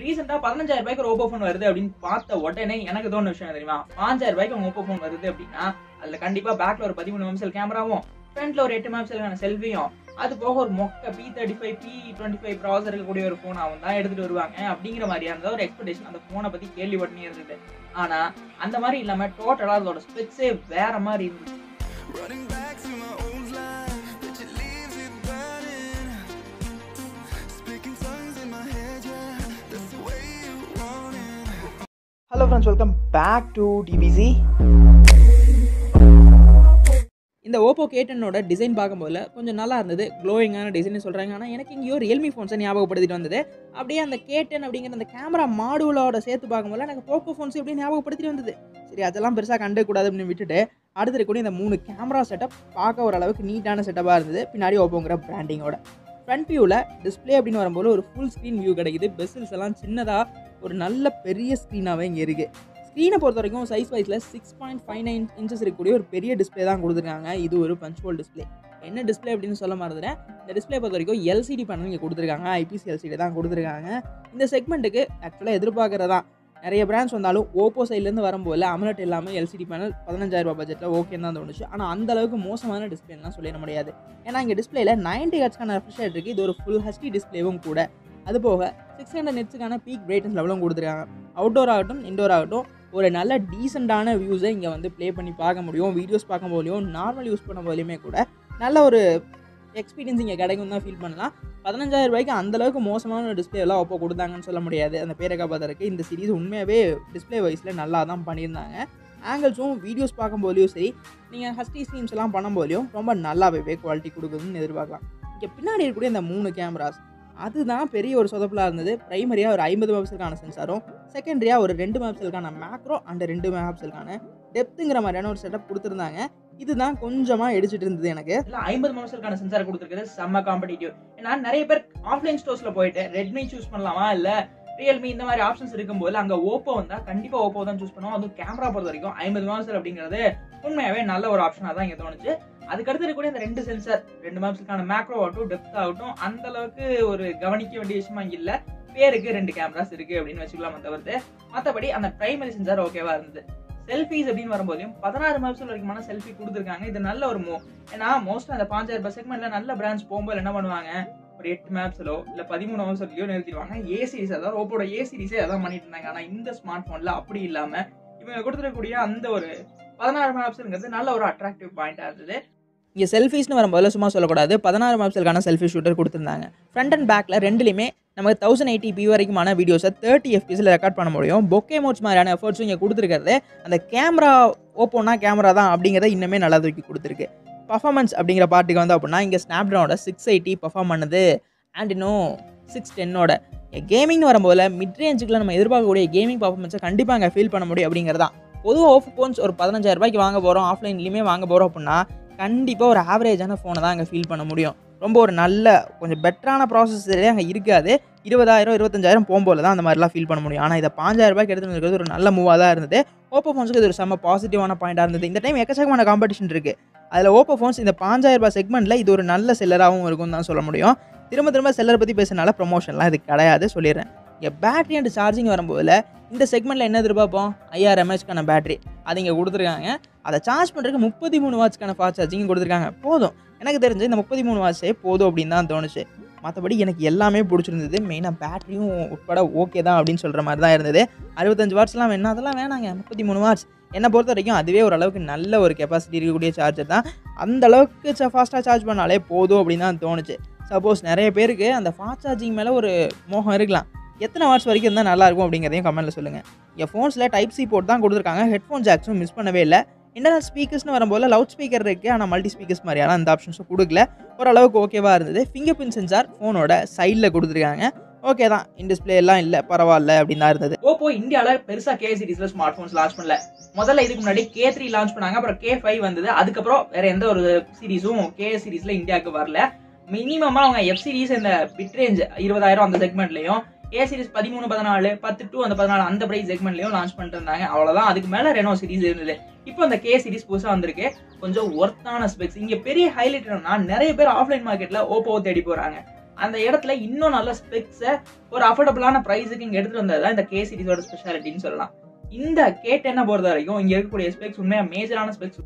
ரீசெண்டா 15,000 ரூபாய்க்கு ஒரு ஓப்போ ஃபோன் வருது அப்படின்னு பார்த்த உடனே எனக்கு தோணுன விஷயம் தெரியுமா? 5,000 ரூபாய்க்கு ஓப்போ ஃபோன் வருது அப்படின்னா அதுல கண்டிப்பா பேக்ல ஒரு 13 மெகாபிக்சல் கேமராவும், ஃப்ரண்ட்ல ஒரு 8 மெகாபிக்சலுக்கான செல்ஃபியும், அது போக ஒரு மொக்க P35 P25 ப்ராசஸர் இருக்கக்கூடிய ஒரு போன் அவன் தான் எடுத்துட்டு வருவாங்க அப்படிங்கிற மாதிரியான ஒரு எக்ஸ்பெக்டேஷன் அந்த போனை பத்தி கேள்விப்பட்டே இருந்தது. ஆனா அந்த மாதிரி இல்லாம டோட்டலா அதோட ஸ்பெக்ஸே வேற மாதிரி இருந்துச்சு. Hello friends, welcome back to TBC. இந்த Oppo K10 டிசைன் பார்க்கும்போது கொஞ்சம் நல்லா இருந்தது. க்ளோயிங்கான டிசைன் சொல்றாங்க. ஆனால் எனக்கு இங்கேயோ ரியல்மி ஃபோன்ஸை ஞாபகப்படுத்திட்டு வந்தது. அப்படியே அந்த K10 அப்படிங்கிற அந்த கேமரா மாடுவலோட சேர்த்து பார்க்கும்போது எனக்கு போக்கோ ஃபோன்ஸ் எப்படி ஞாபகப்படுத்திட்டு வந்தது. சரி, அதெல்லாம் பெருசாக கண்டுக்கூடாது அப்படின்னு விட்டுட்டு அடுத்து இருக்கக்கூடிய இந்த 3 கேமரா செட்டப் பார்க்க ஓரளவுக்கு நீட்டான செட்டப்பாக இருந்தது. பின்னாடி ஓப்போங்கிற பிராண்டிங்கோட ஃப்ரண்ட் வியூவில் டிஸ்பிளே அப்படின்னு வரும்போது ஒரு ஃபுல் ஸ்க்ரீன் வியூ கிடைக்குது. பெசில்ஸ் எல்லாம் சின்னதாக ஒரு நல்ல பெரிய ஸ்க்ரீனாகவே இங்கே இருக்குது. ஸ்க்ரீனை பொறுத்த வரைக்கும் சைஸ் வைஸில் 6.59 இன்ச்சஸ் இருக்கக்கூடிய ஒரு பெரிய டிஸ்பிளே தான் கொடுத்துருக்காங்க. இது ஒரு பஞ்ச் ஹோல் டிஸ்பிளே. என்ன டிஸ்பிளே அப்படின்னு சொல்ல மறந்துட்டேன். இந்த டிஸ்பிளே பொறுத்த வரைக்கும் LCD பேனல் இங்கே கொடுத்துருக்காங்க. IPS LCD தான் கொடுத்துருக்காங்க. இந்த செக்மெண்ட்டுக்கு ஆக்சுவலாக எதிர்பார்க்குறதா நிறைய பிராண்ட்ஸ் வந்தாலும் ஓப்போ சைட்லேருந்து வரும்போது அமலட் இல்லாமல் LCD பேனல் 15,000 ரூபாய் பட்ஜெட்டில் ஓகே தான் தோணுச்சு. ஆனால் அந்த அளவுக்கு மோசமான டிஸ்பிளேலாம் சொல்லிட முடியாது. ஏன்னா இங்கே டிஸ்பிளேல 90 ஹெர்ட்ஸ்க்கான ரெஃப்ரெஷ் ரேட் இருக்குது. இது ஒரு ஃபுல் HD டிஸ்பிளேவும் கூட. அது போக 600 நிட்ஸுக்கான பீக் பிரைட்னஸ் லெவலும் கொடுத்துருக்காங்க. அவுட்டோர் ஆகட்டும் இன்டோர் ஆகட்டும் ஒரு நல்ல டீசெண்டான வியூஸை இங்கே வந்து ப்ளே பண்ணி பார்க்க முடியும். வீடியோஸ் பார்க்கும் போதுலையும் நார்மல் யூஸ் பண்ணும் போதுலையுமே கூட நல்ல ஒரு எக்ஸ்பீரியன்ஸ் இங்கே கிடைக்கும் தான் ஃபீல் பண்ணலாம். 15,000 ரூபாய்க்கு அந்தளவுக்கு மோசமான ஒரு டிஸ்பிளே எல்லாம் ஓப்போ கொடுத்தாங்கன்னு சொல்ல முடியாது. அந்த பேரக்கா பார்த்தருக்கு இந்த சீரிஸ் உண்மையாகவே டிஸ்பிளே வைஸில் நல்லா தான் பண்ணியிருந்தாங்க. ஆங்கிள்ஸும் வீடியோஸ் பார்க்கும்போதுலையும் சரி, நீங்கள் ஹஸ்டி ஸ்க்ரீன்ஸ் எல்லாம் பண்ணும்போதுலையும் ரொம்ப நல்லாவே குவாலிட்டி கொடுக்குதுன்னு எதிர்பார்க்கலாம். இங்கே பின்னாடி இருக்கக்கூடிய இந்த 3 கேமராஸ் அதுதான் பெரிய ஒரு சொதப்பலாக இருந்தது. ப்ரைமரியாக ஒரு 50 மெகாபிக்சலுக்கான சென்சாரும், செகண்டரியாக ஒரு 2 மெகாபிக்சலுக்கான மேக்ரோ அண்ட் 2 மெகாபிக்சலுக்கான டெப்த்துங்கிற மாதிரியான ஒரு செட்டப் கொடுத்துருந்தாங்க. இதுதான் கொஞ்சமாக எடுத்துட்டு இருந்தது எனக்கு. 50 மெகாபிக்சலுக்கான சென்சார் கொடுத்துருக்குது செம்ம காம்படிட்டிவ். ஏன்னா நிறைய பேர் ஆஃப்லைன் ஸ்டோர்ஸில் போயிட்டு ரெட்மி சூஸ் பண்ணலாமா இல்லை ரியல்மி இந்த மாதிரி ஆப்ஷன்ஸ் இருக்கும்போது அங்கே ஓப்போ வந்தால் கண்டிப்பாக ஓப்போ தான் சூஸ் பண்ணுவோம். அதுவும் கேமரா பொறுத்த வரைக்கும் 50 மெகாபிக்சல் அப்படிங்கிறது உண்மையாகவே நல்ல ஒரு ஆப்ஷனாக தான் இங்கே தோணுச்சு. அதுக்கடுத்து இருக்கக்கூடிய இந்த 2 சென்சார் 2 மெகாபிக்சலுக்கான மேக்ரோ ஆகட்டும் டெப்த் ஆகட்டும் அந்த அளவுக்கு ஒரு கவனிக்க வேண்டிய விஷயமா இங்க இல்ல. பேருக்கு 2 கேமராஸ் இருக்கு அப்படின்னு வச்சுக்கலாம். தவிர்த்து மற்றபடி அந்த பிரைமரி சென்சார் ஓகேவா இருந்தது. செல்ஃபிஸ் அப்படின்னு வரும்போதும் 16 மெகாபிக்சல் வரைக்குமான செல்ஃபி கொடுத்துருக்காங்க. இது நல்ல ஒரு மூவ். ஏன்னா மோஸ்ட் அந்த 5,000 ரூபாய் செக்மெண்ட்ல நல்ல பிராண்ட்ஸ் போகும்போது என்ன பண்ணுவாங்க, ஒரு 8 மெகாபிக்சலோ இல்ல 13 மெகாபிக்சலையோ நிறுத்திடுவாங்க. ஏ சீரிஸ் அதாவது ஓப்போட ஏ சீரிஸே அதான் பண்ணிட்டு இருந்தாங்க. ஆனா இந்த ஸ்மார்ட் போன்ல அப்படி இல்லாம இவங்க கொடுத்துருக்கக்கூடிய அந்த ஒரு 16 மெகாபிக்சல்ங்கிறது நல்ல ஒரு அட்ராக்டிவ் பாயிண்டா இருந்தது. இங்கே செல்ஃபீஸ்னு வரும்போது சும்மா சொல்லக்கூடாது. 16 மெகாபிக்சலுக்கான செல்ஃபி ஷூட்டர் கொடுத்துருந்தாங்க. ஃப்ரண்ட் அண்ட் பேக்கில் ரெண்டுலையுமே நமக்கு 1080p வரைக்குமான வீடியோஸை 30 fps ரெக்கார்ட் பண்ண முடியும். பொக்கே மோட்ஸ் மாதிரியான எஃபர்ட்ஸும் இங்கே கொடுத்துருக்கிறது அந்த கேமரா ஓப்போனா கேமரா தான் அப்படிங்கிறத இன்னுமே நல்லா தூக்கி கொடுத்துருக்கு. பர்ஃபார்மன்ஸ் அப்படிங்கிற பார்ட்டுக்கு வந்து அப்படின்னா இங்கே ஸ்னாப்ட்ராகனோட 680 பர்ஃபார்ம் பண்ணுது அண்ட் இன்னும் 610ஓட. கேமிங்னு வரும்போது மிட் ரேஞ்சுக்குள்ள நம்ம எதிர்பார்க்கக்கூடிய கேமிங் பர்ஃபார்மன்ஸை கண்டிப்பாக அங்கே ஃபீல் பண்ண முடியும் அப்படிங்கிறதான். பொதுவாக ஓப்போ ஃபோன்ஸ் ஒரு 15,000 ரூபாய்க்கு வாங்க போகிறோம், ஆஃப்லைன்லேயுமே வாங்க போகிறோம் அப்படின்னா கண்டிப்பாக ஒரு ஆவரேஜான ஃபோனை தான் அங்கே ஃபீல் பண்ண முடியும். ரொம்ப ஒரு நல்ல கொஞ்சம் பெட்டரான ப்ராசஸரே அங்கே இருக்காது. 20,000 25,000 போகும்போது தான் அந்த மாதிரிலாம் ஃபீல் பண்ண முடியும். ஆனால் இதை 5,000 ரூபாய்க்கு எடுத்துகிட்டு இருக்கிறது ஒரு நல்ல மூவாக தான் இருந்தது. ஓப்போ ஃபோன்ஸுக்கு இது ஒரு செம்ம பாசிட்டிவான பாயிண்டாக இருந்தது. இந்த டைம் எக்கச்சக்கமான காம்படிஷன் இருக்குது. அதில் ஓப்போ ஃபோன்ஸ் இந்த 5,000 ரூபாய் செக்மெண்ட்டில் இது ஒரு நல்ல செல்லராகவும் இருக்கும்னு தான் சொல்ல முடியும். திரும்ப செல்லரை பற்றி பேசுனால ப்ரொமோஷன்லாம் இது கிடையாது சொல்லிடுறேன். இங்கே பேட்டரி அண்ட் சார்ஜிங் வரும்போது இந்த செக்மெண்ட்டில் என்ன எதிர்பார்ப்போம், 5000 mAhக்கான பேட்டரி அது இங்கே கொடுத்துருக்காங்க. அதை சார்ஜ் பண்ணுறதுக்கு 33 வாட்ஸ்க்கான ஃபாஸ்ட் சார்ஜிங் கொடுத்துருக்காங்க. போதும், எனக்கு தெரிஞ்சு இந்த 33 வாட்ஸே போதும் அப்படின்னு தான் தோணுச்சு. மற்றபடி எனக்கு எல்லாமே பிடிச்சிருந்தது. மெயினாக பேட்டரியும் உட்பட ஓகே தான் அப்படின்னு சொல்கிற மாதிரி தான் இருந்தது. 65 வாட்ஸ்லாம் வேணும், அதெல்லாம் வேணாங்க. 33 வாட்ஸ் என்னை பொறுத்த வரைக்கும் அதுவே ஓரளவுக்கு நல்ல ஒரு கெப்பாசிட்டி இருக்கக்கூடிய சார்ஜர் தான். அந்த அளவுக்கு ஃபாஸ்ட்டாக சார்ஜ் பண்ணாலே போதும் அப்படின்னு தான் தோணுச்சு. சப்போஸ் நிறைய பேருக்கு அந்த ஃபாஸ்ட் சார்ஜிங் மேலே ஒரு மோகம் இருக்கலாம். எத்தனை வாட்ஸ் வரைக்கும் இருந்தால் நல்லாயிருக்கும் அப்படிங்கிறதையும் கமெண்ட்டில் சொல்லுங்கள். என் ஃபோன்ஸில் Type-C போர்ட் தான் கொடுத்துருக்காங்க. ஹெட்ஃபோன் ஜாக்ஸும் மிஸ் பண்ணவே இல்லை. இன்டர்னல் ஸ்பீக்கர்ஸ்னு வரும்போது லவுட் ஸ்பீக்கர் இருக்குது, ஆனால் மல்டி ஸ்பீக்கர்ஸ் மாதிரியான அந்த ஆப்ஷன்ஸும் கொடுக்கல. ஓரளவுக்கு ஓகேவாக இருந்தது. ஃபிங்கர் பிரிண்ட் சென்சார் ஃபோனோட சைடில் கொடுத்துருக்காங்க. ஓகே தான், இன் டிஸ்பிளே எல்லாம் இல்லை பரவாயில்ல அப்படின்னு தான் இருந்தது. ஓப்போ இந்தியாவில் பெருசாக K சீரிஸில் ஸ்மார்ட் ஃபோன்ஸ் லான்ச் பண்ணல. முதல்ல இதுக்கு முன்னாடி K3 லான்ச் பண்ணாங்க, அப்புறம் K5 வந்தது. அதுக்கப்புறம் வேற எந்த ஒரு சீரிஸும் K சீரிஸில் இந்தியாவுக்கு வரல. மினிமமாக அவங்க F சீரிஸ் இந்த பிட் ரேஞ்ச் 20,000 அந்த செக்மெண்ட்லையும் A சீரிஸ் 13 14 10 to அந்த 14 அந்த பிரைஸ் செக்மெண்ட்லயும் லான்ச் பண்ணிட்டு இருந்தாங்க. அவ்வளவுதான். அதுக்கு மேல ரெனோ சீரிஸ் இருந்தது. இப்போ அந்த K சீரிஸ் புதுசா வந்திருக்கு. கொஞ்சம் ஒர்த்தான ஸ்பெக்ஸ். இங்க பெரிய ஹைலைட் என்னன்னா நிறைய பேர் ஆஃப்லைன் மார்க்கெட்ல ஓப்போவை தேடி போறாங்க. அந்த இடத்துல இன்னும் நல்ல ஸ்பெக்ஸை ஒரு அஃபோர்டபுளான ப்ரைஸுக்கு இங்கே எடுத்துட்டு வந்தது தான் இந்த கே சீரிஸோட ஸ்பெஷாலிட்டின்னு சொல்லலாம். இந்த K10 பொறுத்த வரைக்கும் இங்க இருக்கக்கூடிய ஸ்பெக்ஸ் உண்மையா மேஜரான ஸ்பெக்ஸ்.